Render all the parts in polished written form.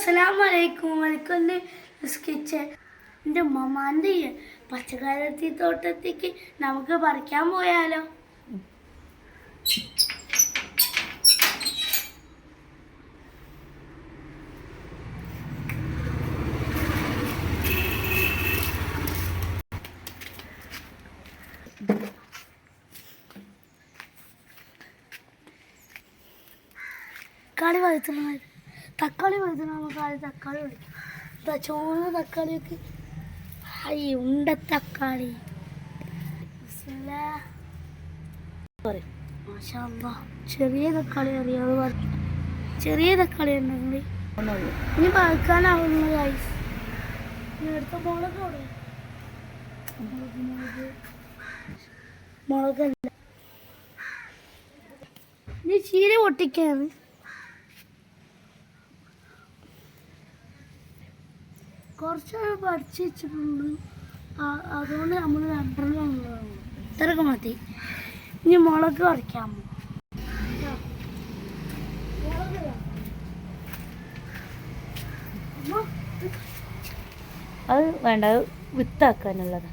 അസ്സലാമലൈക്കും വലൈക്കും കിച്ചൻ. എൻ്റെ ഉമ്മമാൻ്റെ പച്ചക്കറി തോട്ടത്തേക്ക് നമുക്ക് പറിക്കാൻ പോയാലോ? തക്കാളി വഴുത്തണം, തക്കാളി വഴുത്തണം. നമുക്ക് ആദ്യം തക്കാളി പൊളിക്കാം. ചുവന്ന തക്കാളിയൊക്കെ ഉണ്ട തക്കാളി. ചെറിയ തക്കാളി അറിയാതെ പറഞ്ഞു. ചെറിയ തക്കാളി ഉണ്ടെങ്കിൽ ഇനി പഴുക്കാനാവുന്ന ഗൈസ്. ഇനി അടുത്ത മുളക് അവിടെ മുളകല്ല, ഇനി ചീര പൊട്ടിക്കാണ്. കുറച്ച് പഠിച്ച് വെച്ചിട്ടുണ്ട്, അതുകൊണ്ട് നമ്മൾ രണ്ടെണ്ണം ഇത്രയൊക്കെ മതി. ഇനി മുളക് പറിക്കാം. അത് വേണ്ട, അത് വിത്താക്കാനുള്ളത്.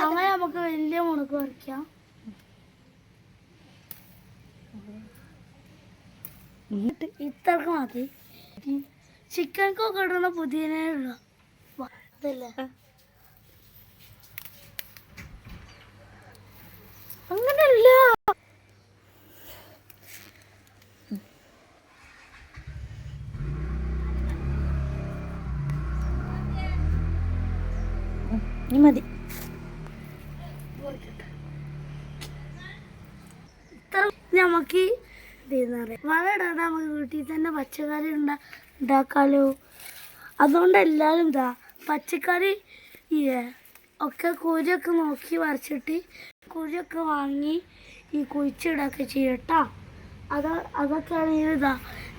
അങ്ങനെ നമുക്ക് വലിയ മുളക് പറിക്കാം. ഇത്രക്ക് മതി. ചിക്കൻക്കൊക്കെ ഇടുന്ന പുതിയ അതല്ലേ, അങ്ങനല്ല. മതി. ഇത്ര നമുക്ക് വളമിടാതെ നമുക്ക് വീട്ടിൽ തന്നെ പച്ചക്കറി ഉണ്ടാക്കാലോ. അതുകൊണ്ട് എല്ലാവരും പച്ചക്കറി ഒക്കെ കുരിയൊക്കെ നോക്കി വരച്ചിട്ട് കുരിയൊക്കെ വാങ്ങി കുഴിച്ചിടൊക്കെ ചെയ്യട്ടോ. അതൊക്കെയാണെങ്കിൽ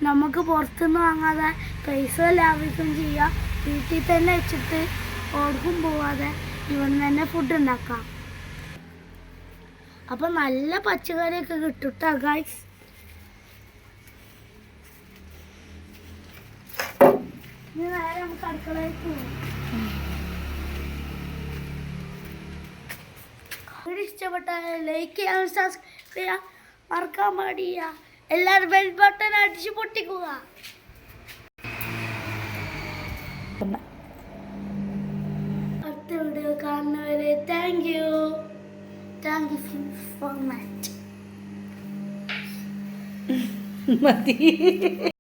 നമുക്ക് പുറത്തുനിന്ന് വാങ്ങാതെ പൈസ ലാഭിക്കുകയും ചെയ്യാം. വീട്ടിൽ തന്നെ വെച്ചിട്ട് ഓർക്കും പോവാതെ ഇവിടെ തന്നെ ഫുഡ് ഉണ്ടാക്കാം. അപ്പം നല്ല പച്ചക്കറിയൊക്കെ കിട്ടുട്ടോ ഗൈസ്. ഇനി നേരെ നമുക്ക് അടുക്കളയിലേക്ക് പോകും. വീഡിയോ ഇഷ്ടപ്പെട്ടാൽ ലൈക്ക് ചെയ്യാൻ, സബ്സ്ക്രൈബ് ചെയ്യാൻ മറക്കാൻ പാടില്ല. എല്ലാവരും ബെൽ ബട്ടൺ അടിച്ച് പൊട്ടിക്കുക. അടുത്ത വീഡിയോ കാണുന്നവരെ താങ്ക് യു ഫോർ മച്ച്. മതി.